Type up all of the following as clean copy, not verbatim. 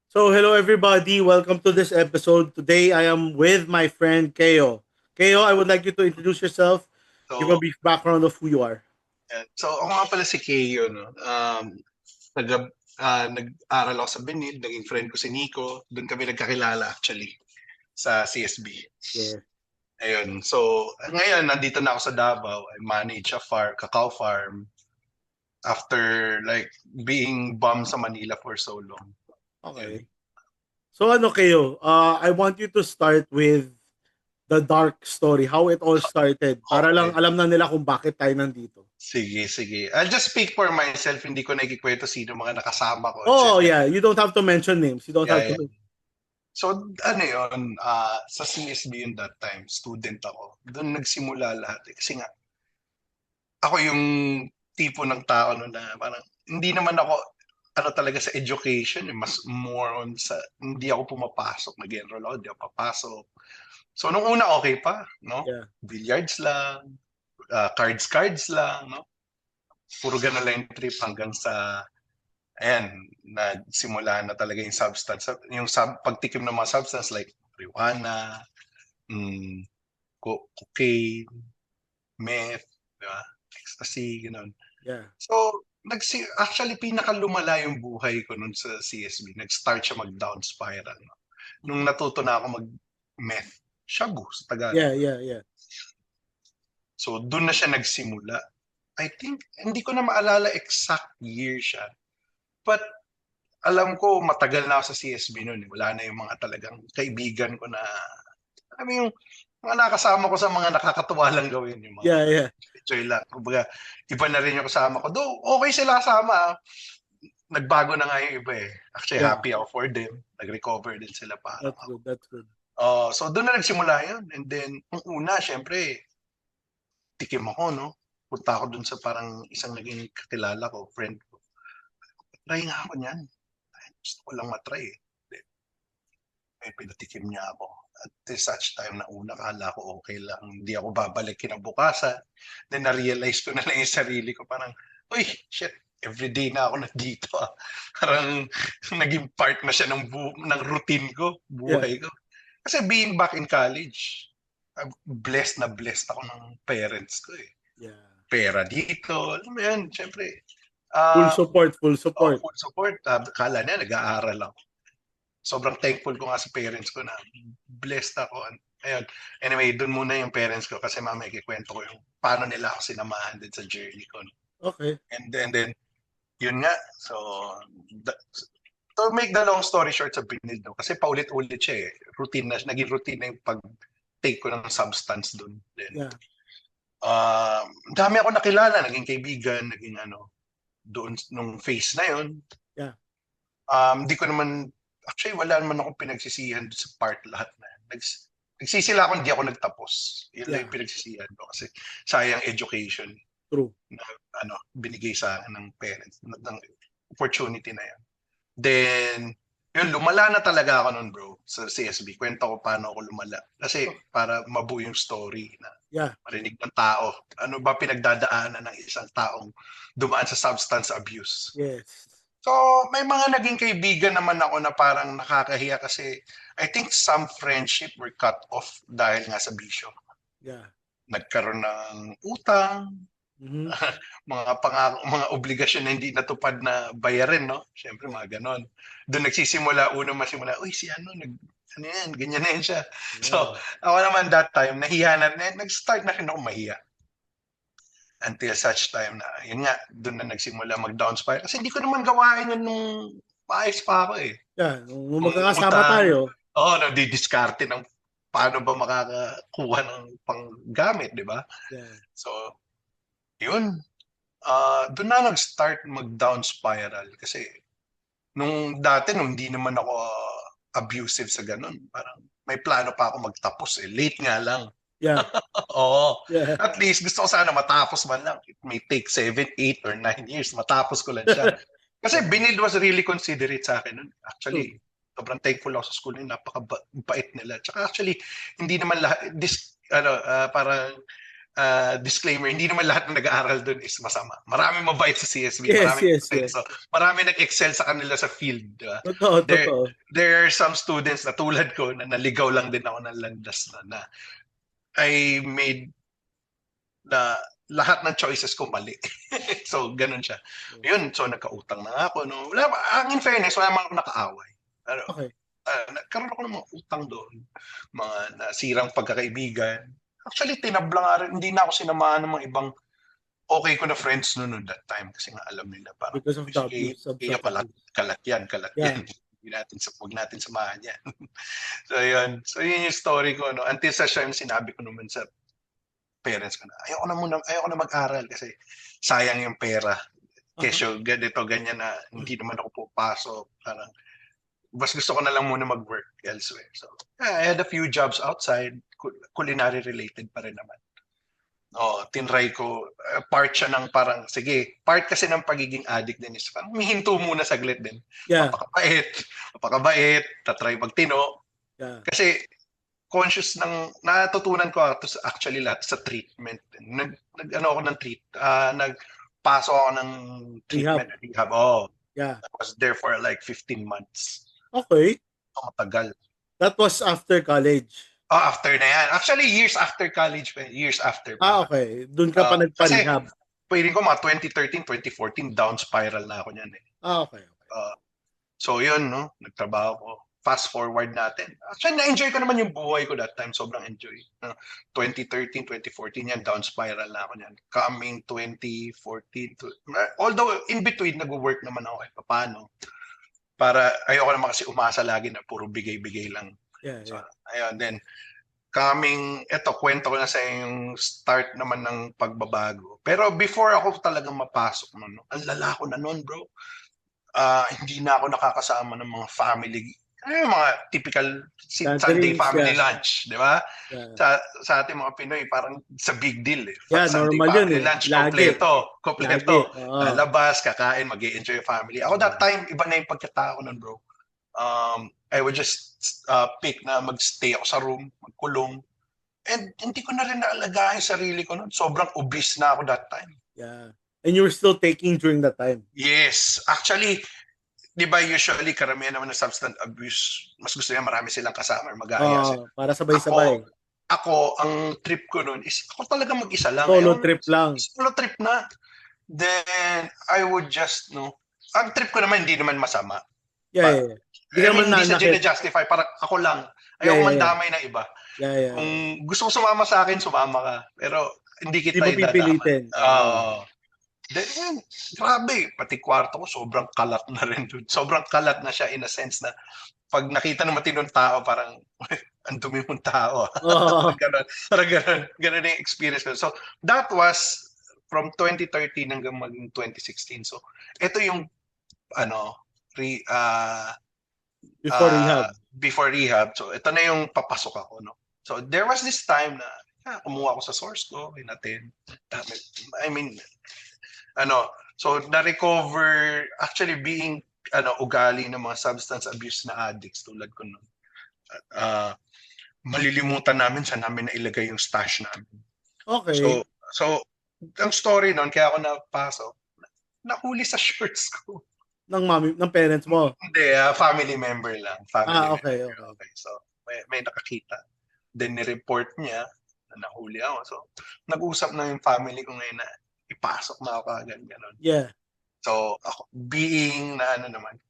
So, hello everybody. Welcome to this episode. Today, I am with my friend Keo. Keo, I would like you to introduce yourself. Give a So, brief background of who you are. so ako nga pala si Keo, no? Nag, nag-aral ako sa Benil, naging friend ko si Nico. Doon kami nagkakilala actually sa CSB. Yeah. Ayun. So, ngayon nandito na ako sa Davao. I manage a cacao farm after like being bum sa Manila for so long. Yun. Okay. So, Keo? I want you to start with the dark story, how it all started. Para lang Okay. alam na nila kung bakit tayo nandito. Sige, sige. I'll just speak for myself. Hindi ko nakikikwento sino mga nakasama ko, Oh, etc. yeah. You don't have to mention names. You don't have Yeah, to yeah. mention. So, ano yun, sa CSB yun that time, student ako. Doon nagsimula lahat. Kasi nga, ako yung tipo ng tao no na parang, hindi naman ako, ano talaga sa education, mas more on sa, hindi ako pumapasok, nag-enroll ako, hindi ako papasok. So, nung una okay pa, no? Yeah. Billiards lang, cards lang, no? Puro ganun lang yung trip hanggang sa, ayan, nagsimula na talaga yung substance. Yung pagtikim ng mga substance like marijuana, mm, cocaine, meth, di ba? Ecstasy, gano'n. Yeah. So, actually, pinakalumala yung buhay ko nun sa CSB. Nag-start siya mag-down spiral. No? Nung natuto na ako mag-meth, shabu sa Yeah, Tagalog. yeah, yeah. So, doon na siya nagsimula. I think, hindi ko na maalala exact year siya. But, alam ko, matagal na ako sa CSB noon. Wala na yung mga talagang kaibigan ko na, alam mo yung mga nakasama ko sa mga nakakatuwa lang gawin, yung mga Yeah, yeah. enjoy lang. Kumbaga, iba na rin yung kasama ko. Though, okay sila kasama. Nagbago na nga yung iba eh. Actually, Yeah. happy ako for them. Nag-recover din sila parang That's ako. good. That's good. So, doon na nagsimula yun. And then, ang una, syempre, tikim ako, no? Punta ako dun sa parang isang naging kakilala ko, friend ko. Try nga ako niyan. Gusto ko lang matry eh. May pinatikim niya ako. At such time na una, kala ko okay lang. Hindi ako babalik kinabukasan. Then na-realize ko na lang yung sarili ko. Parang, uy, shit, everyday na ako nandito. Parang naging part na siya ng routine ko, Yeah. buhay ko. Kasi being back in college, blessed na blessed ako ng parents ko eh. Yeah. Pera dito, alam mo yan, syempre. Full Uh, support. Full support. full support. Kala niya, nag-aaral ako. Sobrang thankful ko nga sa parents ko na blessed ako. Ayun. Anyway, dun muna yung parents ko kasi mamaya kikwento ko yung paano nila ako sinamahan din sa journey ko. Okay. And then, yun nga. So, to make the long story short sa Binil, no? Kasi paulit-ulit siya eh. Routine na, naging routine na yung pag-take ko ng substance dun. Then, Yeah. dami ako nakilala, naging kaibigan, naging ano, doon nung phase na yun. Yeah. Hindi ko naman, actually wala naman akong pinagsisihan sa part lahat na yan. Nagsisila ako, hindi ako nagtapos. Yun lang Yeah. yung pinagsisihan ko kasi sayang education True. na binigay sa akin ng parents, ng opportunity na yan. Then, yun, lumala na talaga ako nun bro sa CSB. Kwento ko paano ako lumala. Kasi para mabuo yung story na Yeah. marinig ng tao. Ano ba pinagdadaanan ng isang taong dumaan sa substance abuse. Yes. So, may mga naging kaibigan naman ako na parang nakakahiya kasi I think some friendship were cut off dahil nga sa bisyo. Yeah. Nagkaroon ng utang, Mm-hmm. mga obligasyon na hindi natupad na bayarin, no? Siyempre, Yeah. mga ganon. Doon nagsisimula, masimula, uy, si ano, ano yan, ganyan na yan siya. So, Yeah. ako naman that time, nahiya na, nag-start na rin ako mahiya. Until such time na, yun nga, doon na nagsimula mag-down spiral. Kasi hindi ko naman gawain yun nung maayos pa ako eh. Yeah. Nung Kung magkakasama utang, tayo. nagdi-discarte ng paano ba makakakuha ng panggamit, di ba? Yeah. So, yun. Doon na nag-start mag-down spiral. Kasi, nung hindi naman ako abusive sa ganun. Parang, may plano pa ako magtapos eh. Late nga lang. Yeah. Oo. Yeah. At least gusto ko sana matapos man lang. It may take 7, 8, or 9 years. Matapos ko lang siya. Kasi Yeah. Binil was really considerate sa akin nun. True. Actually, sobrang thankful ako sa school nila. Napakabait nila. Tsaka actually, hindi naman lahat, parang disclaimer, hindi naman lahat ng nag-aaral doon is masama. Marami mabait sa CSB, Yes, marami yes, yes. marami nag-excel sa kanila sa field, di ba? Totoo, There, totoo. there are some students na tulad ko na naligaw lang din ako ng landas na I made na lahat ng choices ko mali. So, ganun siya. Yun, so nagkautang na ako. No? In fairness, wala naman ako nakaaway. Ano, Okay. nagkaroon ako ng mga utang doon, mga nasirang pagkakaibigan. Actually, tinabla nga rin, hindi na ako sinamahan ng mga ibang okay ko na friends noon that time kasi nga alam nila parang Because of the abuse, kalat yan. Yeah. Huwag natin samahan yan. So yun yung story ko. No? Until sa siya yung sinabi ko naman sa parents ko na ayoko na mag-aral kasi sayang yung pera. Kesyo ganito, ganyan na hindi naman ako pupasok. Parang mas gusto ko na lang muna mag-work elsewhere. So, I had a few jobs outside, culinary related pa rin naman. Tinry ko, part siya ng parang, sige, part kasi ng pagiging addict din is parang humihinto muna saglit din. Yeah. Mapakabait, tatry magtino. Yeah. Kasi conscious natutunan ko actually lahat sa treatment. Nagpasok ako ng treatment. Rehab. Yeah. I was there for like 15 months. Okay. Matagal. That was after college. After na yan. Actually, years after college. Years after. Okay. Doon ka pa nagpa-rehab. Pwede ko mga 2013, 2014, down spiral na ako niyan eh. Okay. So yun, no? Nagtrabaho ko. Fast forward natin. Actually, na-enjoy ko naman yung buhay ko that time. Sobrang enjoy. 2013, 2014 yan, down spiral na ako niyan. Coming 2014, although in between, nag-work naman ako kahit paano. Para ayoko naman kasi umasa lagi na puro bigay-bigay lang. Yeah. Ayun, then kwento ko na sa yung start naman ng pagbabago. Pero before ako talagang mapasok noon, ang lala ko na noon, bro. Hindi na ako nakakasama ng mga family. Mga typical Sunday family lunch, di ba? Yeah. Sa ating mga Pinoy, parang sa big deal eh. Yeah, Sunday normal family yun lunch, eh. kompleto. Labas, kakain, mag-i-enjoy yung family. Ako that time, iba na yung pagkatao nun, bro. I would just pick na magstay ako sa room, magkulong. And hindi ko na rin naalagaan yung sarili ko nun. Sobrang obese na ako that time. Yeah. And you were still taking during that time? Yes. Actually, di ba usually karamihan naman ng substance abuse, mas gusto niya marami silang kasama or mag-aaya. Para sabay-sabay. Ako, ang trip ko nun is ako talaga mag-isa lang. Solo trip lang. Solo trip na. Then, I would just, ang trip ko naman hindi naman masama. Yeah. Hindi sa justify parang ako lang. Ayaw mandamay na iba. Yeah. Kung gusto mo sumama sa akin, sumama ka. Pero hindi kita pipilitin. Then, grabe. Pati kwarto ko, sobrang kalat na rin doon. Sobrang kalat na siya in a sense na pag nakita ng matinong tao, parang ang dumi mong tao. Ganun yung experience ko. So, that was from 2013 hanggang maging 2016. So, ito yung before rehab. So, ito na yung papasok ako, no? So, there was this time na kumuha ako sa source ko, inattend. So, na-recover, actually being, ugali ng mga substance abuse na addicts tulad ko nun. Malilimutan namin saan namin nailagay yung stash namin. Okay. So, ang story nun, kaya ako napasok, nahuli sa shorts ko. Ng parents mo? Hindi, family member lang. Okay. So, may nakakita. Then, ni-report niya na nahuli ako. So, nag-usap na yung family ko ngayon na ipasok na ako agad. Ganun. Yeah. So, ako, being na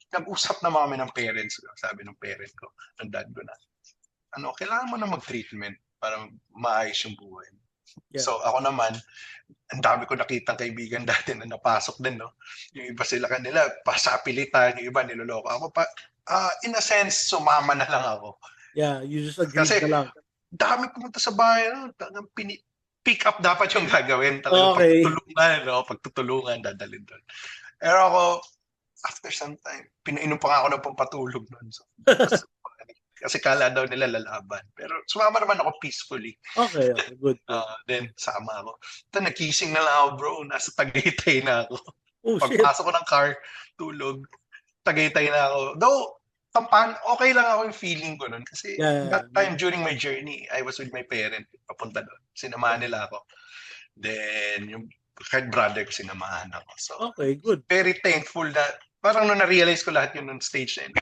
nag-usap na kami ng parents ko. Sabi ng parent ko, ng dad ko na, kailangan mo na mag-treatment para maayos yung buhay. Yeah. So, ako naman, ang dami ko nakitang kaibigan dati na napasok din, no? Yung iba sila kanila, pasapilitan, yung iba niloloko. Ako pa, in a sense, sumama na lang ako. Yeah, you just agreed ka lang. Dami pumunta sa bahay, pick up dapat yung gagawin. Okay. Pagtutulungan, dadalhin doon. Pero ako, after some time, pinainom pa ako ng pampatulog noon. So, kasi kala daw nila lalaban. Pero sumama naman ako peacefully. Okay, good. Then, sama ako. Ito, nakising na lang ako, bro. Nasa Tagaytay na ako. Pagpasok ko ng car, tulog. Tagaytay na ako. Though, okay lang ako yung feeling ko nun. Kasi that time, during my journey, I was with my parent. Papunta doon. Sinamahan nila ako. Then, yung kahit brother ko sinamahan ako. So, Okay, good. very thankful na, parang nung na-realize ko lahat yun nung stage na yun,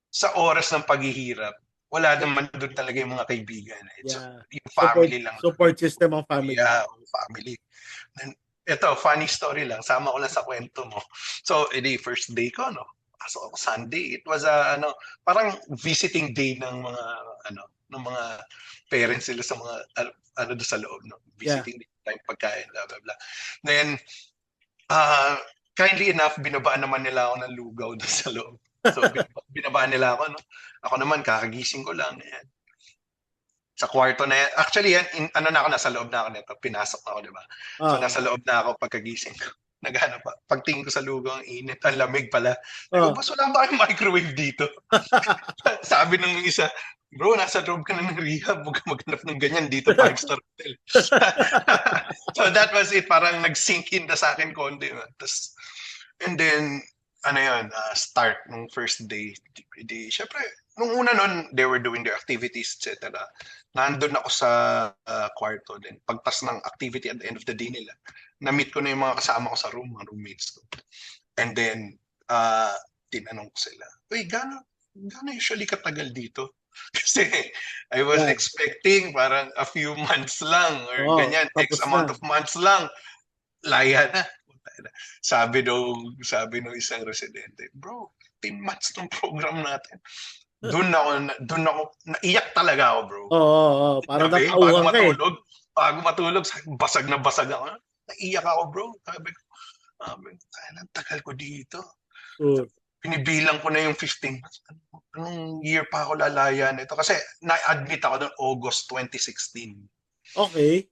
sa oras ng paghihirap, wala naman doon talaga yung mga kaibigan. So, Yeah. yung family lang. Support system ang family. Yeah, family. Then, ito, funny story lang. Sama ko lang sa kwento mo. So, edi first day ko, no? Pasok ako Sunday. It was parang visiting day ng mga, ng mga parents sila sa mga, doon sa loob, no? Visiting day, time pagkain, blah, blah, blah. Then, kindly enough, binabaan naman nila ako ng lugaw doon sa loob. So, binabaan nila ako, no? Ako naman, kakagising ko lang. Yan. Sa kwarto na yan. Actually, yan, nasa loob na ako nito. Pinasok na ako, di ba? So, nasa loob na ako pagkagising ko. Naghanap pa. Pagtingin ko sa lugaw, ang init, ang lamig pala. Boss, wala ba kayong microwave dito? Sabi ng isa, bro, nasa loob ka na ng rehab. Huwag ka maghanap ng ganyan dito, 5-star hotel. So, that was it. Parang nag-sink in na sa akin konti. And then, start ng first day. Syempre, nung una nun, they were doing their activities, etc. Nandun ako sa kwarto din. Pagtas ng activity at the end of the day nila, na-meet ko na yung mga kasama ko sa room, mga roommates ko. And then, tinanong ko sila, uy, gano'n usually katagal dito? Kasi I was expecting parang a few months lang or ganyan, X amount of months lang. Laya na. Sabi nung isang residente, bro, 10 months tong program natin. Doon ako, naiyak talaga ako, bro. Oo, parang natauhan ka eh. Bago matulog, basag na basag ako. Naiyak ako, bro. Sabi ko, tagal ko dito. Pinibilang ko na yung 15 months. Anong year pa ako lalaya nito? Kasi na-admit ako noong August 2016. Okay.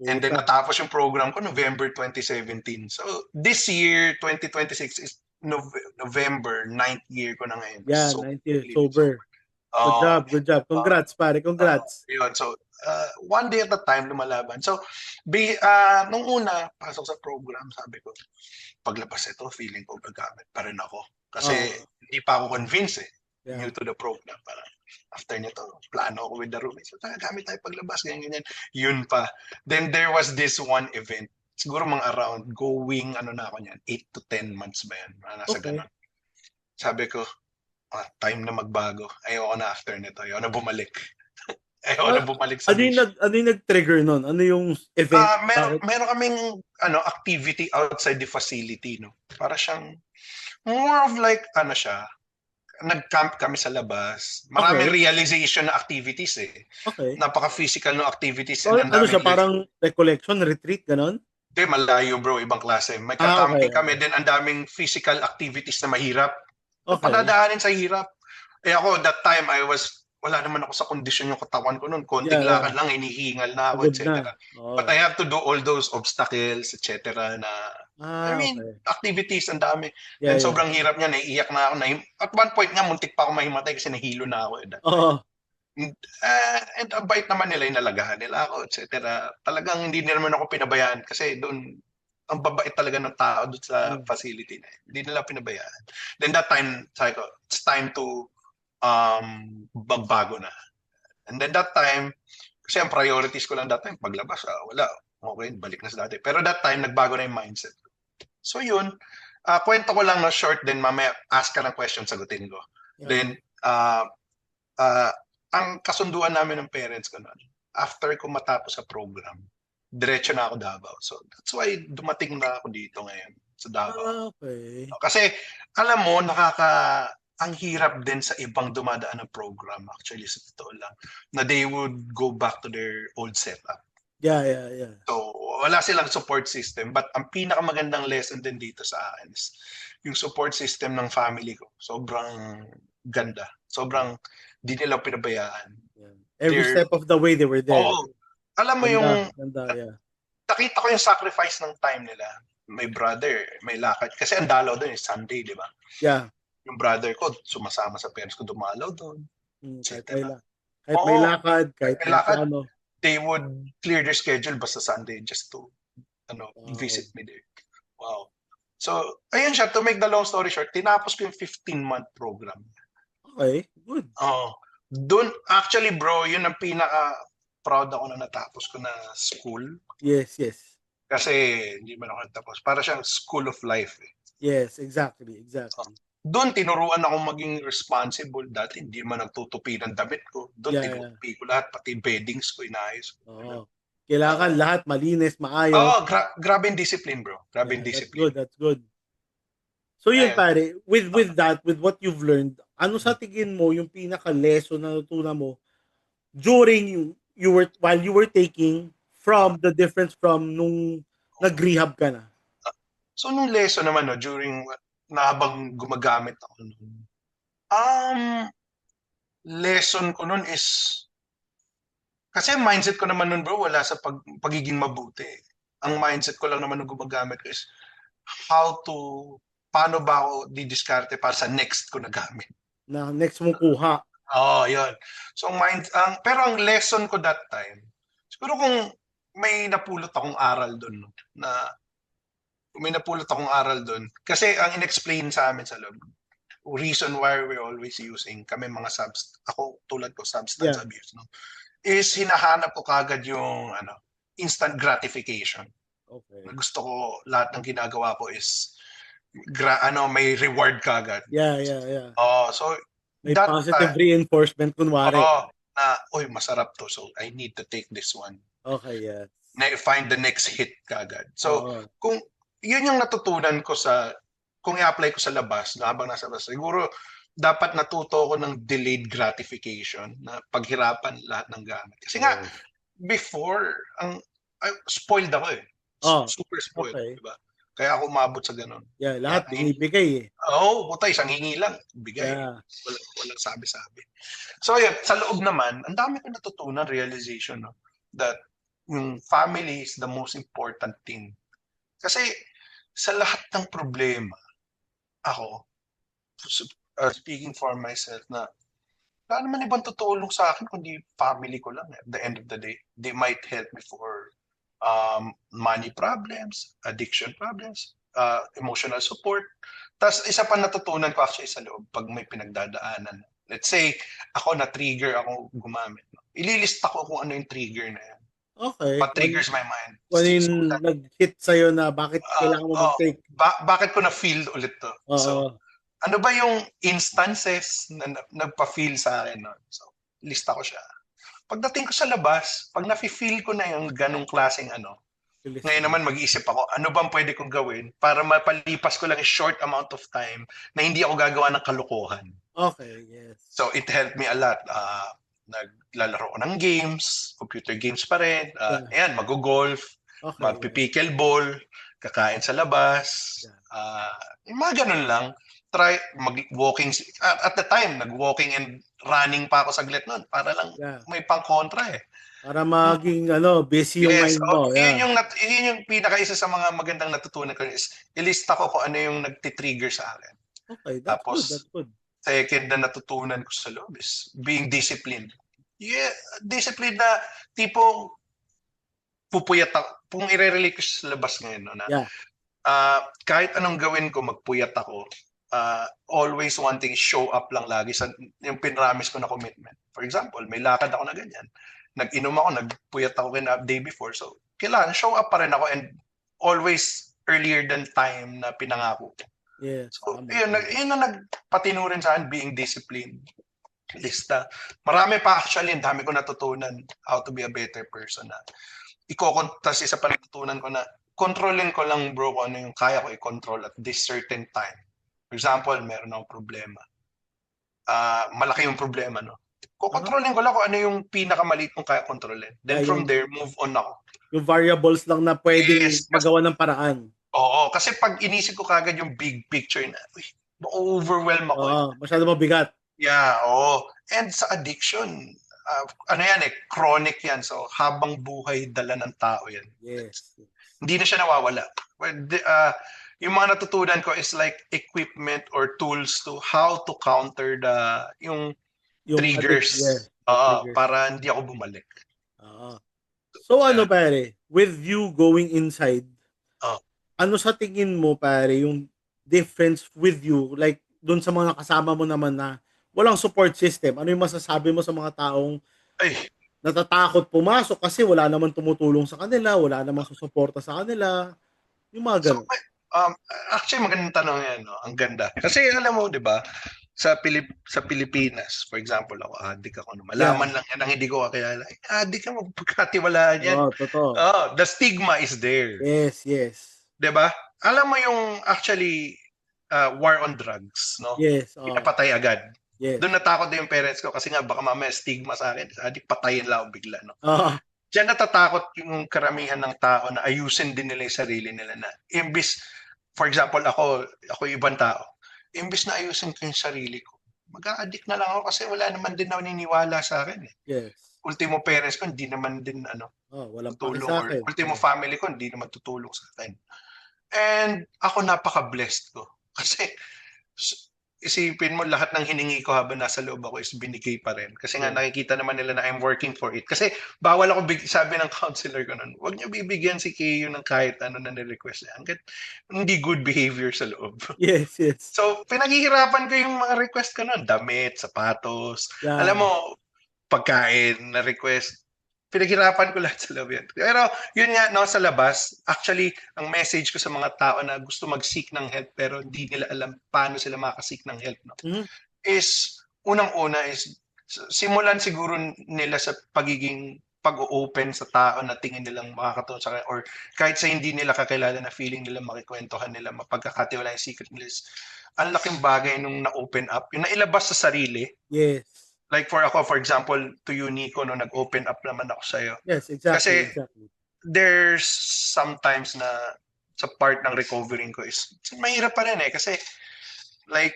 And then natapos yung program ko November 2017. So this year, 2026 is November, 9th year ko na ngayon. Yeah, so, 9th year, sober. Good job. Congrats, pare. Congrats. Yun. So, one day at a time, lumalaban. So, nung una, pasok sa program, sabi ko, paglabas ito, feeling ko gagamit pa rin ako. Kasi hindi pa ako convinced eh. New to the program. Parang after nito, plano ako with the roommates. So, gamit tayo paglabas, ganyan. Yun pa. Then there was this one event. Siguro mga around going, na ako niyan, 8 to 10 months ba yan? Nasa ganun. Sabi ko, time na magbago. Ayoko na after nito. Ayoko na bumalik. Sa ano yung nag-trigger nun? Ano yung event? Meron kaming activity outside the facility, no? Para siyang more of like siya. Nag-camp kami sa labas. Maraming realization na activities eh. Okay. Napaka-physical no activities. So, siya parang recollection, retreat, ganon? Hindi, malayo bro, ibang klase. May camping kami din, ang daming physical activities na mahirap. Padadaanin sa hirap. Ako, that time, wala naman ako sa kondisyon yung katawan ko noon. Konting lakad lang, hinihingal na ako, etc. But I have to do all those obstacles, etc. na, activities, ang dami. And sobrang hirap niya, naiiyak na ako. At one point nga, muntik pa ako mahimatay kasi nahilo na ako. And ang bait naman nila, inalagahan nila ako, etc. Talagang hindi naman ako pinabayaan kasi doon, ang babait talaga ng tao doon sa facility na hindi nila pinabayaan. Then that time, sabi ko, it's time to magbago na. And then that time, kasi ang priorities ko lang that time, paglabas, wala, okay, balik na sa dati. Pero that time, nagbago na yung mindset. So yun, kwento ko lang na short, then mamaya ask ka ng question, sagutin ko. Then, ang kasunduan namin ng parents ko noon, after ko matapos sa program, diretso na ako Davao. So that's why dumating na ako dito ngayon sa Davao. Okay. Kasi alam mo, ang hirap din sa ibang dumadaan ng program, actually sa totoo lang, na they would go back to their old setup. Yeah. So wala silang support system, but ang pinakamagandang lesson din dito sa akin is yung support system ng family ko. Sobrang ganda. Sobrang di nila pinabayaan. Every step of the way they were there. Alam mo ganda, nakita ko yung sacrifice ng time nila. May brother, may lakad. Kasi ang dalaw doon is Sunday, di ba? Yeah. Yung brother ko, sumasama sa parents ko, dumalaw doon. Kahit may lakad, kahit may lakad, they would clear their schedule basta Sunday just to visit me there. Wow. So, ayun siya, to make the long story short, tinapos ko yung 15-month program. Okay, good. Doon, actually bro, yun ang pinaka proud ako na natapos ko na school. Yes, yes. Kasi hindi man ako natapos. Para siyang school of life. Yes, exactly, exactly. Doon tinuruan ako maging responsible. Dati hindi man nagtutupi ng damit ko. Doon Yeah, yeah. tinutupi ko lahat, pati beddings ko, inayos ko. Oo. Kailangan lahat malinis, maayos. Oo, grabe yung discipline, bro. Grabe yung That's discipline. good, that's good. So yun Ayan. pare, with that, with what you've learned, ano sa tingin mo yung pinaka-lesson na natutunan mo during while you were taking from the difference from nung nag-rehab ka na? So nung lesson naman no, during na habang gumagamit ako nun, lesson ko nun is kasi mindset ko naman nun, bro, wala sa pagiging mabuti. Ang mindset ko lang naman nung gumagamit ko is paano ba ako didiskarte para sa next ko na gamit. Na next mong kuha. Yun. So pero ang lesson ko that time, siguro kung may napulot akong aral doon, no, kasi ang inexplain sa amin sa loob, reason why we're always using kami mga ako tulad ko substance abuse, no, is hinahanap ko kagad yung instant gratification. Okay. Gusto ko lahat ng ginagawa ko is may reward kagad. Yeah. So may positive reinforcement kunwari. Masarap to, so I need to take this one. Okay, yes. Find the next hit kagad. So kung yun yung natutunan ko kung i-apply ko sa labas, na habang nasa labas, siguro dapat natuto ko ng delayed gratification, na paghirapan lahat ng gamit. Kasi nga, before, spoiled ako eh. Super spoiled, okay. Diba? Kaya ako umabot sa ganun. Yeah, lahat binibigay eh. Isang hingi lang, bigay. Yeah. Walang sabi-sabi. So yun, sa loob naman, ang dami ko natutunan, realization, no, that family is the most important thing. Kasi sa lahat ng problema, ako, speaking for myself, na wala naman ibang tutulong sa akin kundi family ko lang. At the end of the day, they might help me for money problems, addiction problems, emotional support. Tapos isa pa natutunan ko actually sa loob pag may pinagdadaanan. Let's say, ako na-trigger ako gumamit. Ililista ko kung ano yung trigger na yan. Okay. What triggers my mind? Kung nag-hit sa'yo na bakit kailangan mo mag-take? Bakit ko na-feel ulit to? So, ano ba yung instances na nagpa-feel sa akin? No? So, lista ko siya. Pagdating ko sa labas, pag na-feel ko na yung ganong klaseng ngayon naman mag-iisip ako, ano bang pwede kong gawin para mapalipas ko lang a short amount of time na hindi ako gagawa ng kalokohan. Okay, yes. So, it helped me a lot. Naglalaro ko ng games, computer games pa rin. Ayan, mag-golf, mag-pickleball, kakain sa labas. Yung mga ganun lang. Try mag-walking. At the time, nag-walking and running pa ako saglit nun para lang may pang-kontra eh. Para maging busy yung mind mo. Yun yung pinaka-isa sa mga magandang natutunan ko is ilista ko kung ano yung nagtitrigger sa akin. Okay, that's good. Second na natutunan ko sa loob is being disciplined. Yeah, disciplined na tipo pupuyat ako. Kung i-relate ko sa labas ngayon, no, na kahit anong gawin ko, magpuyat ako. Always wanting show up lang lagi sa yung pinramis ko na commitment. For example, may lakad ako na ganyan. Nag-inom ako, nagpuyat ako day before. So, kailangan show up pa rin ako and always earlier than time na pinangako ko. Yes. So, yun na nagpatino rin sa akin, being disciplined. Lista. Marami pa actually, ang dami ko natutunan how to be a better person. Tas isa pa natutunan ko na controlling ko lang, bro, kung ano yung kaya ko i-control at this certain time. For example, meron akong problema. Malaki yung problema, no? Kukontrolin ko lang kung ano yung pinakamaliit kong kaya kontrolin. Then from there, move on ako. Yung variables lang na pwedeng magawa ng paraan. Oo, kasi pag inisip ko kagad yung big picture na, ma-overwhelm ako. Masyado mabigat. Yeah, And sa addiction, chronic yan. So, habang buhay, dala ng tao yan. Yes. Hindi na siya nawawala. Yung mga natutunan ko is like equipment or tools to how to counter yung triggers. Para hindi ako bumalik. So pare, with you going inside, ano sa tingin mo pare yung difference with you, like doon sa mga kasama mo naman na walang support system, ano yung masasabi mo sa mga taong natatakot pumasok kasi wala namang tumutulong sa kanila, wala namang susuporta sa kanila, yung mga So, gano'n. um, actually magandang tanong 'yan 'no, ang ganda. Kasi alam mo 'di ba, sa Pilipinas, for example ako, adik ako 'no, Yeah, malaman lang 'yan ng hindi ko kakilala, "Ay, adik ka, mapagkatiwalaan 'yan." oo, totoo. Oo, the stigma is there, Yes, yes. 'di ba? Alam mo yung actually, war on drugs 'no, Yes, oo. pinapatay agad. Yes. Do'n natakot din yung parents ko kasi nga baka mamaya stigma sa'kin, adik patayin lang ako bigla 'no. Oo, Diyan natatakot yung karamihan ng tao na ayusin din nila yung sarili nila na imbis for example ako yung ibang tao, imbis na ayusin ko yung sarili ko, mag-a-addict na lang ako kasi wala naman din naniniwala sa'kin, eh. yes. Ultimo parents ko hindi naman din ano, Oo, walang paki tutulong or sa'kin, ultimo oo. family ko hindi naman tutulong sa'kin. And ako napaka-blessed ko kasi isipin mo lahat ng hiningi ko habang nasa loob ako is binigay pa rin. Kasi nga Yes. nakikita naman nila na I'm working for it. Kasi bawal ako sabi ng counselor ko nun, "Wag niyo bibigyan si Keo ng kahit ano na ni-request niya hangga't hindi good behavior sa loob." Yes, yes. So, pinaghihirapan ko yung mga request ko nun, damit, sapatos, Yeah, alam mo, pagkain na request, pinaghirapan ko lahat sa loob yan. Pero yun nga 'no, sa labas, actually ang message ko sa mga tao na gusto mag-seek ng help pero hindi nila alam paano sila maka-seek ng help 'no, mhm, is unang-una is simulan siguro nila sa pagiging pag-o-open sa tao na tingin nilang makakatulong sa kanila or kahit sa hindi nila kakilala na feeling nila makikwentuhan nila, mapagkakatiwalaan yung secret nila is ang laking bagay nung na-open up, yung nailabas sa sarili. yes. Like for ako, for example, to you, Nico, no, nag-open up naman ako sa'yo. Yes, exactly, Kasi exactly. there's sometimes na sa part ng recovering ko is mahirap pa rin eh. Kasi like,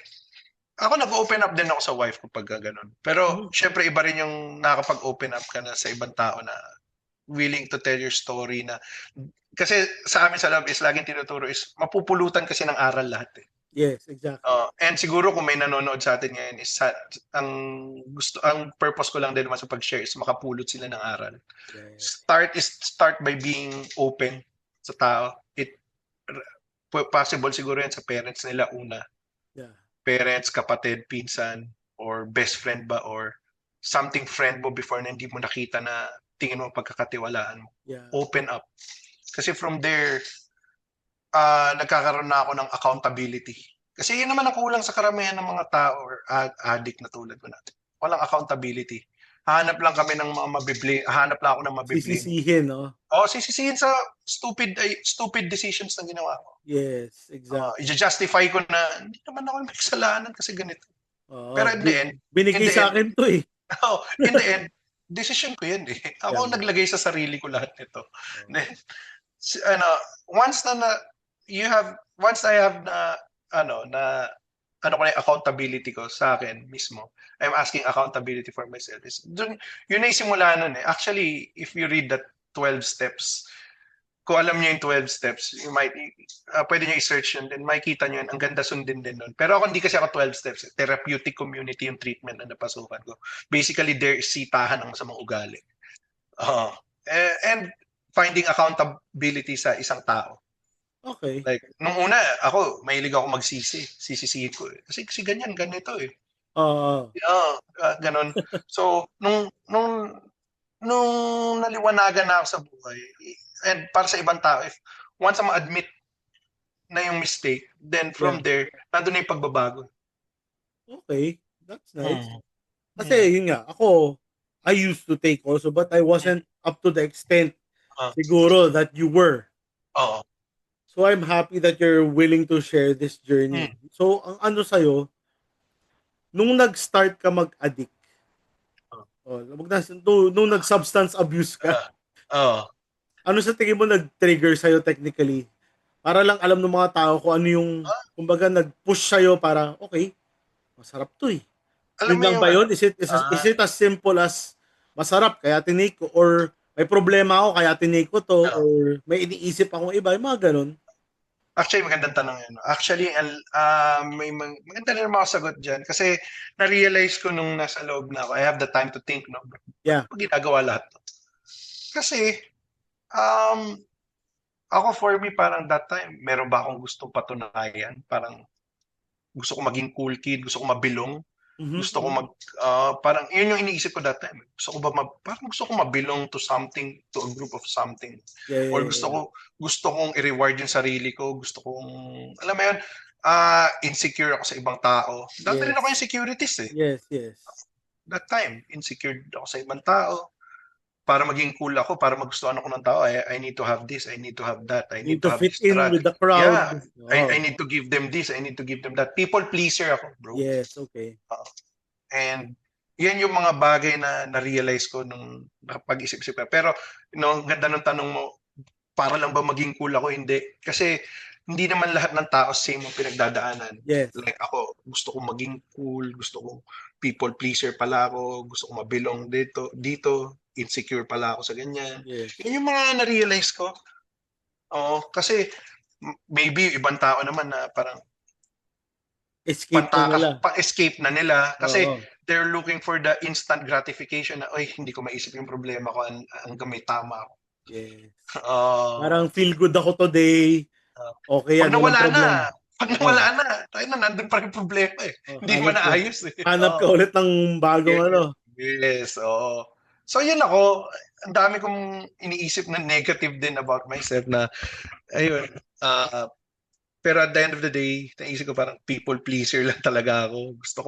ako nag-open up din ako sa wife ko pag ganun. Pero Mhm, syempre iba rin yung nakakapag-open up ka na sa ibang tao na willing to tell your story na kasi sa amin sa love is laging tinuturo is mapupulutan kasi ng aral lahat eh. yes, exactly. And siguro kung may nanonood sa atin ngayon is ang ang purpose ko lang din naman sa pag-share is makapulot sila ng aral. Yes, Start by being open sa tao. It possible siguro yan sa parents nila una. yeah, Parents, kapatid, pinsan, or best friend ba or something friend mo before na hindi mo nakita na tingin mo pagkakatiwalaan mo. yeah, Open up. Kasi from there, nagkakaroon na ako ng accountability. Kasi yun naman ang kulang sa karamihan ng mga tao or addict na tulad ko natin. Walang accountability. Hahanap lang ako ng mabiblame. sisisihin 'no? Oo, sisisihin sa stupid decisions na ginawa ko. Yes, exactly. I-justify ko na hindi naman ako may kasalanan kasi ganito. Oo, Pero in binigay the end, sa'kin 'to, eh. oh, in the end, decision ko yun eh. Yeah, Ako ang naglagay sa sarili ko lahat nito. oo. Then, ano, once once I have na ano ko na yung accountability ko sa akin mismo. I'm asking accountability for myself. Yun na yung simula nun eh. Actually, if you read that 12 steps, kung alam niyo yung 12 steps, pwede niyo i-search yun, then makikita niyo yun, ang ganda sundin din nun. Pero ako hindi kasi ako 12 steps, therapeutic community yung treatment na napasukan ko. Basically, there is sitahan ng masamang ugali. Uh, and finding accountability sa isang tao. Okey. Like, nung una, ako, mahilig ako magsisi. Sisisihin ko eh. Kasi ganyan, ganito eh. Oo, Oo, ganon. So, nung naliwanagan na ako sa buhay, and para sa ibang tao, if once na ma-admit na yung mistake, then yeah. from there, nandun na yung pagbabago. Okey, that's nice. Mm. Mm. Kasi yun nga, ako, I used to take also but I Mm. wasn't up to the extent Ah, siguro that you were. oo. So, I'm happy that you're willing to share this Mm. journey. So, ang ano sa'yo, nung nag-start ka mag-addict, Oh. nung nag-substance abuse ka, Ah, oo. ano sa tingin mo nag-trigger sa'yo technically? Para lang alam ng mga tao kung ano yung, Ah, kumbaga nag-push sa'yo para, okay, masarap to eh. alam Yun mo lang yung ba ano, yun? Is ah, it as simple as masarap kaya tinake ko or may problema ako kaya tinake ko to oo. or may iniisip akong iba, yung mga ganun. Actually, magandang tanong yan. Actually, maganda rin mga sagot dyan. Kasi na-realize ko nung nasa loob na ako, I have the time to think, no? Ba't Yeah. ko ginagawa lahat to? Kasi, um, ako for me, parang that time, meron ba akong gustong patunayan? Parang gusto ko maging cool kid, gusto ko mabilong. Gusto ko mhm. parang yun yung iniisip ko that time. Parang gusto ko ma-belong to something, to a group of something. Yeah, Or yeah, yeah. gusto kong i-reward yung sarili ko. Gusto kong, alam mo yun, insecure ako sa ibang tao. Dati rin ako Yes. insecurities eh. Yes, yes. That time, insecure ako sa ibang tao. Para maging cool ako, para magustuhan ako ng tao, I need to have this, I need to have that, I Need need to to have fit this in with strategy. the crowd. Yeah, I Oh, need to give them this, I need to give them that. People pleaser ako, bro. yes, okay. And yan yung mga bagay na na-realize ko nung nakapag-isip-isip ka. Pero, no, ang ganda ng tanong mo, para lang ba maging cool ako? Hindi. Kasi, hindi naman lahat ng tao same ang pinagdadaanan. Yes, Like ako, gusto kong maging cool, gusto kong people pleaser pala ako, gusto kong mabilong dito, insecure pala ako sa ganyan. yes. Yan yung mga na-realize ko. Oo, kasi maybe ibang tao naman na parang Escape na nila. pa-escape na nila kasi Oo. they're looking for the instant gratification na, "Uy, hindi ko maisip yung problema ko hanggang may tama ako." Yes. Oo. Parang feel good ako today. Ah, Okay pag yan, walang nawala na problema. pag Oo. nawala na, tayo na nandun pa rin problema, eh. Oh, Hindi mo naayos, eh. hanap ka Oo. ulit ng bagong Yes, ano. yes, oo. So, yun ako, ang dami kong iniisip na negative din about myself na ayun, pero at the end of the day, naisip ko parang people pleaser lang talaga ako. Gusto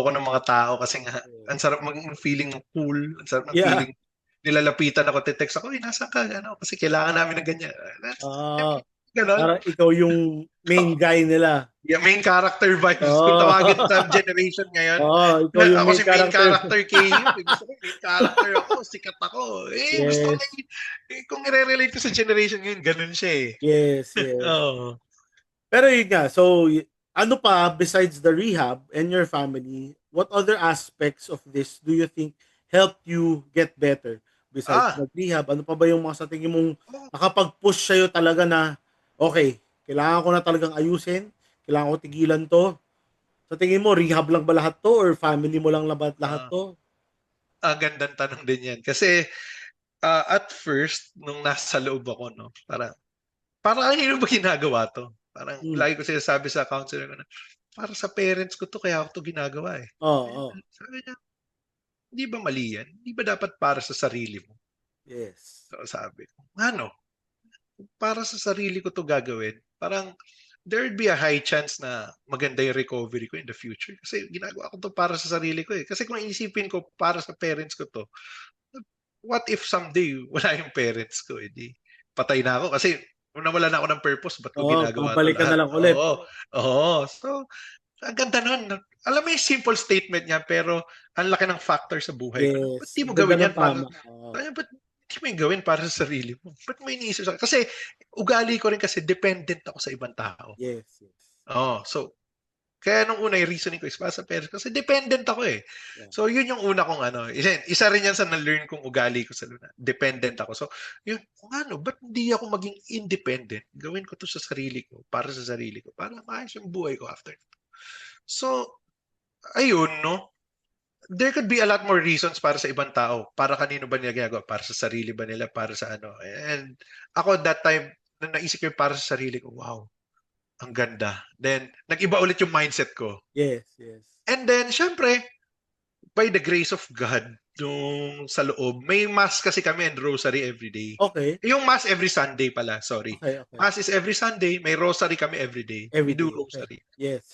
ko ng mga tao kasi nga, Yeah. ang sarap maging feeling cool, ang sarap ng Yeah. feeling, nilalapitan ako, te-text ako, "Uy, nasaan ka?" Ano, kasi kailangan namin ng ganyan. Oo. Ganon. Parang ikaw yung main guy nila. Yeah, main character vibes kung Oo. tawagin sa generation ngayon. Oo, ikaw Na yung ako main si main character. character KU, eh. Gusto ko main character ako, sikat ako. Gusto ko Yes. kung i-relate ko sa generation ngayon, ganun siya eh. Yes, yes. Oo. Pero yun nga, so ano pa besides the rehab and your family, what other aspects of this do you think helped you get better? Besides Ah, mag-rehab, ano pa ba yung mga sa tingin mong oh, nakapag-push sa'yo talaga na, okay, kailangan ko na talagang ayusin, kailangan ko tigilan to. Sa tingin mo, rehab lang ba lahat to or family mo lang lahat ah, to? gandang tanong din yan. Kasi at first, nung nasa loob ako, no, parang ano ba ginagawa to? Parang Hmm. lagi ko sinasabi sa counselor ko na, para sa parents ko to, kaya ako to ginagawa eh. Oo, oo. Sabi niya, hindi ba mali yan? Hindi ba dapat para sa sarili mo? Yes. So, sabi ko, ano? Para sa sarili ko to gagawin, parang there would be a high chance na maganda yung recovery ko in the future. Kasi ginagawa ko to para sa sarili ko eh. Kasi kung iisipin ko para sa parents ko to, what if someday wala yung parents ko, edi patay na ako. Kasi kung nawala na ako ng purpose, ba't ko Oo, ginagawa to babalik ka na lahat? lang ulit. Oo. Oo. So, ang ganda nun. Alam mo yung simple statement niya, pero ang laki ng factor sa buhay ko. Ba't Yes. di mo Ang ganda gawin ng yan para, tama. Oo. ba't di mo yung gawin para sa sarili mo? Ba't mo iniisip sa kasi ugali ko rin kasi dependent ako sa ibang tao. Yes, yes. Oh, so kaya nung una yung reasoning ko is para sa parents kasi dependent ako eh. Yeah. So yun yung una kong ano, isa rin yan sa na-learn kong ugali ko sa Luna. Dependent ako. So yun, kung ano, ba't hindi ako maging independent? Gawin ko to sa sarili ko, para sa sarili ko, para maayos yung buhay ko after. So, ayun, no? There could be a lot more reasons para sa ibang tao. Para kanino ba nila ginagawa? Para sa sarili ba nila? Para sa ano? And ako that time, nung naisip ko yung para sa sarili ko, wow, ang ganda. Then, nag-iba ulit yung mindset ko. Yes, yes. And then, syempre, by the grace of God, nung sa loob, may mass kasi kami and rosary every day. Okay. Yung mass every Sunday pala, sorry. Okay, okay. Mass is every Sunday, may rosary kami every day. We Every do day. Okay. rosary. Yes.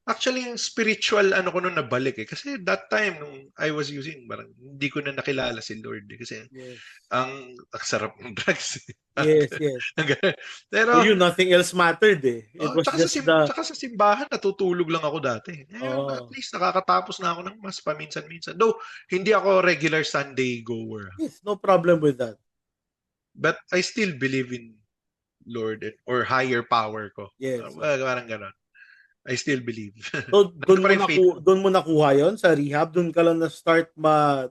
Actually, yung spiritual ano ko nun nabalik eh. Kasi that time, nung I was using, parang hindi ko na nakilala si Lord eh. Kasi Yes. ang sarap ng drugs eh. Yes, yes. Pero, For you, nothing else mattered eh. It was just the, tsaka sa simbahan, natutulog lang ako dati. At oh, least nakakatapos na ako ng mas paminsan-minsan. Though, hindi ako regular Sunday goer. yes, no problem with that. But I still believe in Lord or higher power ko. Yes. Parang ganon. I still believe. So, Nandun pa rin faith ko. doon mo nakuha yon sa rehab? Doon ka lang na-start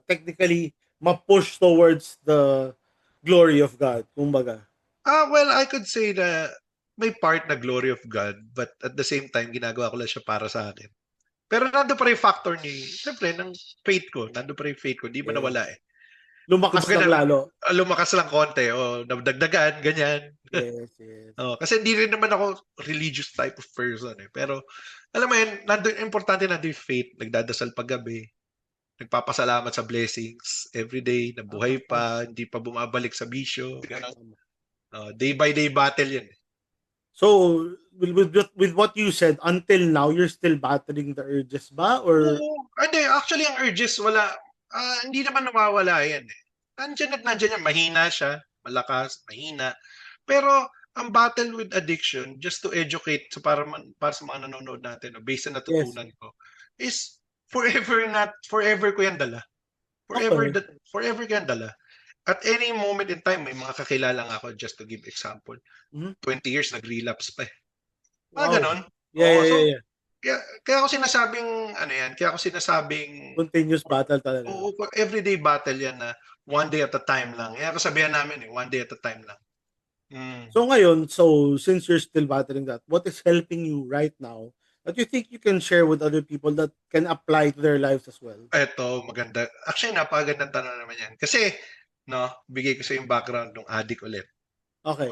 technically, ma-push towards the glory of God, kumbaga. Well, I could say na may part na glory of God, but at the same time, ginagawa ko lang siya para sa akin. Pero nando pa rin yung factor siyempre, ng faith ko. Nando pa rin yung faith ko. Hindi ba Yes. nawala eh. Lumakas Kumbaga lang lalo. lumakas lang konti o nabdagdagan, ganyan. Yes, yes. Kasi hindi rin naman ako religious type of person, eh. Pero alam mo yun, importante nandun yung faith, nagdadasal paggabi, nagpapasalamat sa blessings everyday, na Tama, buhay tama, pa, hindi pa bumabalik sa bisyo, gano'n. tama. Day by day battle yun, eh. So, with what you said, until now, you're still battling the urges ba? Or, Oo, hindi, actually ang urges wala, hindi naman nawawala yan, eh. Nandiyan at nandiyan yan, mahina siya, malakas, mahina. Pero ang battle with addiction, just to educate, so para sa mga nanonood natin, based sa yes. natutunan ko, is forever ko yan dala. Okay. Forever ko yan dala. At any moment in time, may mga kakilala nga ako, just to give example, Mhm. 20 years nag-relapse pa, eh. Mga Wow. ganon. Yeah, Oo, yeah, so yeah, yeah. kaya ako sinasabing ano yan, kaya ako sinasabing Continuous battle talaga. oo, everyday battle yan na one day at a time lang. Kaya kasabihan namin, one day at a time lang. So ngayon, so since you're still battling that, what is helping you right now that you think you can share with other people that can apply to their lives as well? Eto, maganda. Actually, napakagandang tanong naman yan. Kasi, no, bigay ko sa yung background ng addict ulit. Okay.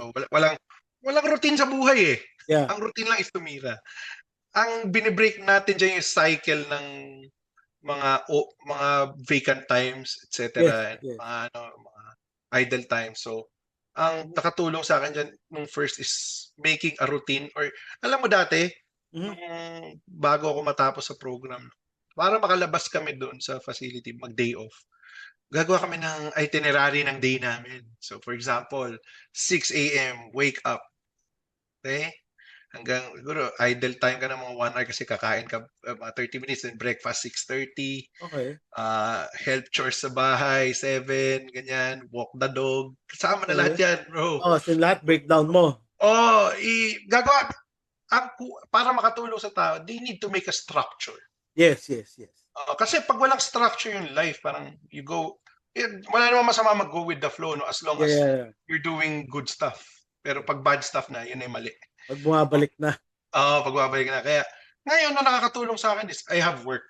Walang routine sa buhay, eh. Yeah. Ang routine lang is tumira. Ang binibreak natin dyan yung cycle ng mga vacant times, Yes, etc. And yes. mga idle times. So, ang Mhm. nakatulong sa akin dyan nung first is making a routine or alam mo dati, Mhm. nung bago ako matapos sa program, para makalabas kami doon sa facility, mag-day off, gagawa kami ng itinerary ng day namin. So, for example, 6 a.m., wake up. Okay? Hanggang siguro idle time ka ng mga 1 hour kasi kakain ka mga 30 minutes, then breakfast 6:30, Okay. help chores sa bahay 7, ganyan, walk the dog. Kasama na lahat Okay. 'yan, bro. Oh, so lahat breakdown mo. Oh, gagawa para makatulong sa tao, they need to make a structure. Yes, yes, yes. Kasi pag walang structure yung life, parang you go, wala namang masama mag-go with the flow, no, as long Yeah, as yeah, yeah. you're doing good stuff. Pero pag bad stuff na, yun ay mali. Pag bumabalik na. Oo, pagbabalik na. Kaya ngayon na nakakatulong sa akin is I have work.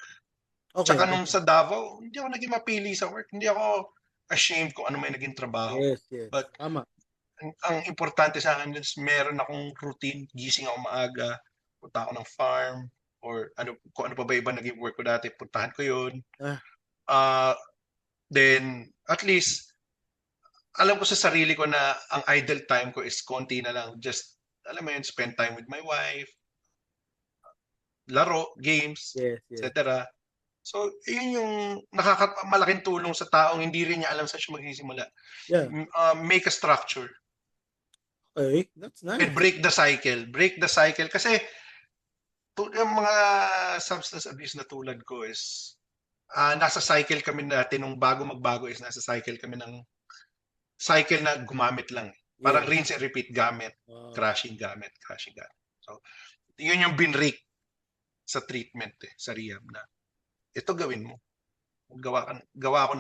Okay, Tsaka nung okay. sa Davao, hindi ako naging mapili sa work. Hindi ako ashamed kung ano may naging trabaho ko. Yes, yes. But Tama. ang importante sa akin is meron akong routine. Gising ako maaga, punta ako ng farm, or kung ano pa ba iba naging work ko dati, puntahan ko yun. Ah, Uh, then, at least, alam ko sa sarili ko na ang idle time ko is konti na lang. Just, alam mo yun, spend time with my wife, laro, games, yes, yes. etc. So, yun yung malaking tulong sa taong hindi rin niya alam saan siya magsisimula. Yeah. Make a structure Okay, that's and nice. break the cycle. Break the cycle kasi yung mga substance abuse na tulad ko is nasa cycle kami dati nung bago magbago is nasa cycle kami ng cycle na gumamit lang. Parang Yes. rinse and repeat, gamit, crashing, gamit, crashing, gamit. So, yun yung binrake sa treatment, sa rehab na ito gawin mo. Gawa ako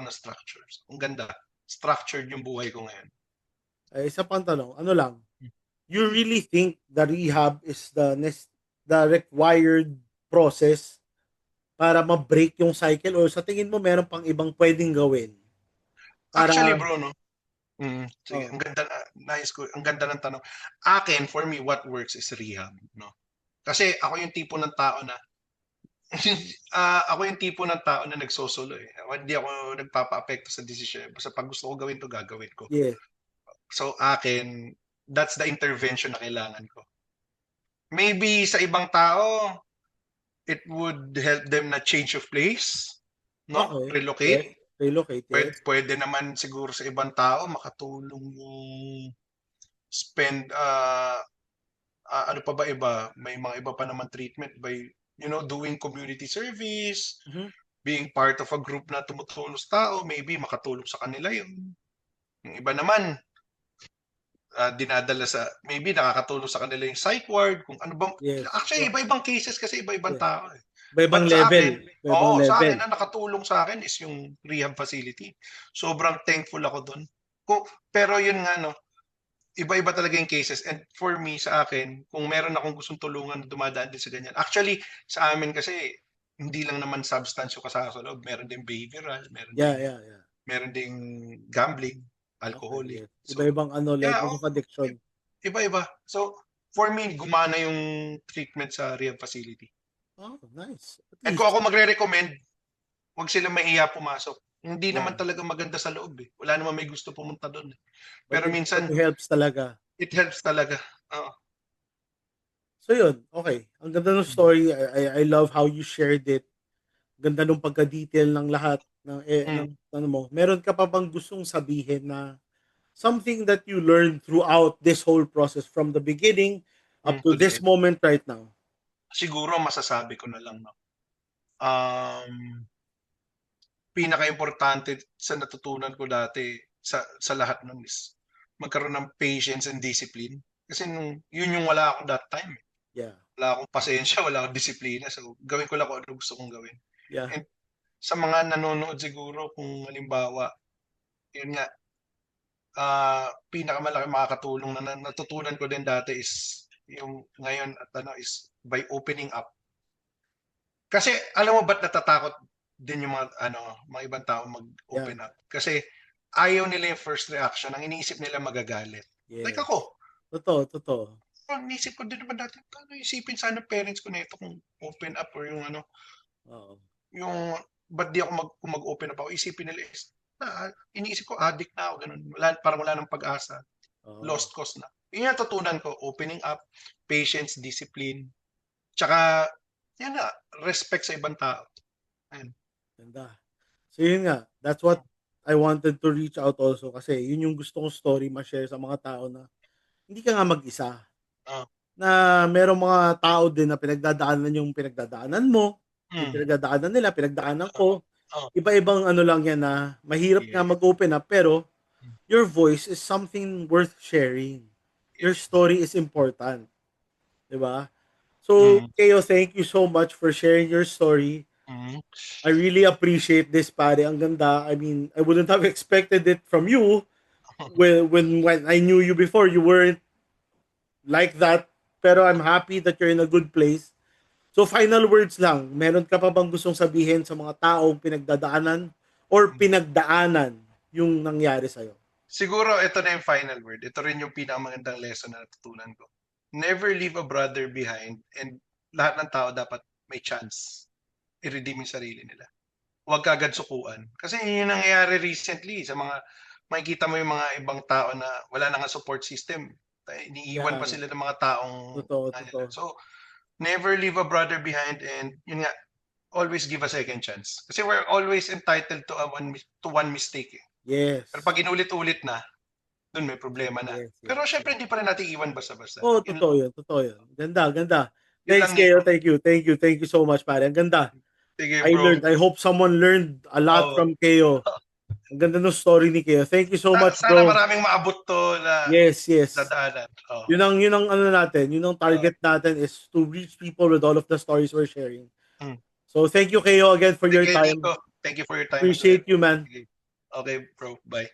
ng structures. Ang ganda. Structured yung buhay ko ngayon. Ay, isa pang tanong, ano lang, you really think the rehab is the required process para ma-break yung cycle or sa tingin mo meron pang ibang pwedeng gawin? Actually, Para, bro, no? Sige, oh, ang ganda, nice ko, ang ganda ng tanong. Akin, for me, what works is rehab, no? Kasi ako yung tipo ng tao na ako yung tipo ng tao na nagsosolo, eh. Hindi ako nagpapaapekto sa desisyon. Basta pag gusto ko gawin to, gagawin ko. yes, So akin, that's the intervention na kailangan ko. Maybe sa ibang tao, it would help them na change of place, no? okay, yes, Relocate. relocate, yes, Pwede naman siguro sa ibang tao makatulong yung spend, ano pa ba iba? May mga iba pa naman treatment by, doing community service, mhm, being part of a group na tumutulong sa tao, maybe makatulong sa kanila yun. Yung iba naman, dinadala maybe nakakatulong sa kanila yung psych ward, kung ano bang, yes, actually, iba-ibang cases kasi iba-ibang yes. tao, eh. Iba-ibang But sa level, akin, iba-ibang sa level. akin, ang nakatulong sa akin is yung rehab facility. Sobrang thankful ako dun. Pero yun nga, no, iba-iba talaga yung cases. And for me, sa akin, kung meron akong gustong tulungan na dumadaan din sa ganyan. Actually, sa amin kasi, hindi lang naman substance yung kasama sa loob. Meron din behavioral, Yeah, yeah, yeah. meron ding gambling. alcoholic. Okay, yes. So, Iba-ibang yeah, levels of addiction. iba-iba. So, for me, gumana yung treatment sa rehab facility. Oh, nice. At And least, kung ako magre-recommend, huwag silang mahiya pumasok. Hindi naman yeah. talaga maganda sa loob eh. Wala naman may gusto pumunta doon. But Pero minsan, it helps talaga. it helps talaga. Oo. So yun, okay. Ang ganda ng story. I love how you shared it. Ganda nung pagka-detail ng lahat Mm. ng ano mo. Meron ka pa bang gustong sabihin na something that you learned throughout this whole process from the beginning up to To the this end. moment right now? Siguro masasabi ko na lang, no? Pinakaimportante sa natutunan ko dati sa lahat nun is magkaroon ng patience and discipline. Kasi yun yung wala ako that time, eh. Yeah. Wala akong pasensya, wala akong disiplina. So, gawin ko lang kung ano gusto kong gawin. Yeah. And sa mga nanonood siguro kung halimbawa, yun nga, pinakamalaking makakatulong na natutunan ko din dati is yung ngayon at is by opening up. Kasi alam mo ba't natatakot din yung mga ibang tao mag-open Yeah. up? Kasi ayaw nila yung first reaction. Ang iniisip nila magagalit. Like Yes. ako. Totoo. Ang iniisip ko din naman dati, paano isipin sana parents ko na ito kung open up or yung Oo. yung ba't di ako kung mag-open up ako, isipin nila is, iniisip ko addict na ako, ganun. Parang wala nang pag-asa. Oo. Lost cause na. Yun yung natutunan ko, opening up, patience, discipline, tsaka, yan na, respect sa ibang tao. Ayun. Ganda. So yun nga, that's what I wanted to reach out also kasi yun yung gusto kong story ma-share sa mga tao na hindi ka nga mag-isa. Ah. Na merong mga tao din na pinagdadaanan yung pinagdadaanan mo, yung Mm. pinagdadaanan nila, pinagdaanan ko. Oh. Iba-ibang ano lang yan na mahirap nga Yeah. mag-open up pero your voice is something worth sharing. Your story is important. 'Di ba? So, Keo, thank you so much for sharing your story. I really appreciate this, pare. Ang ganda. I mean, I wouldn't have expected it from you when I knew you before. You weren't like that. Pero I'm happy that you're in a good place. So, final words lang. Meron ka pa bang gustong sabihin sa mga taong pinagdadaanan or pinagdaanan yung nangyari sa'yo? Siguro ito na yung final word. Ito rin yung pinakamagandang lesson na natutunan ko. Never leave a brother behind, and lahat ng tao dapat may chance i-redeem yung sarili nila. Huwag ka agad sukuan. Kasi yun yung nangyayari recently sa makikita mo yung mga ibang tao na wala na nga support system. Iniiwan pa sila ng mga taong Totoo. So, never leave a brother behind, and yun nga, always give a second chance. Kasi we're always entitled to one mistake. Eh. Yes. Pero pag inulit-ulit na, dun may problema na. Yes. Pero syempre hindi pa rin natin iwan basta-basta. Oh, totoo yun. Ganda. Yun Thanks, lang, Keo. Nico. Thank you so much, pare. Ang ganda. Sige, I bro. learned. I hope someone learned a lot from Keo. Ang ganda ng story ni Keo. Thank you so much, Sana bro. maraming maabot to na Yes. dadaanan. Oh. Yun ang ano natin, yun ang target natin is to reach people with all of the stories we're sharing. So thank you, Keo, again for your time. Nico. Thank you for your time. Appreciate you, man. Okay, bro. Bye.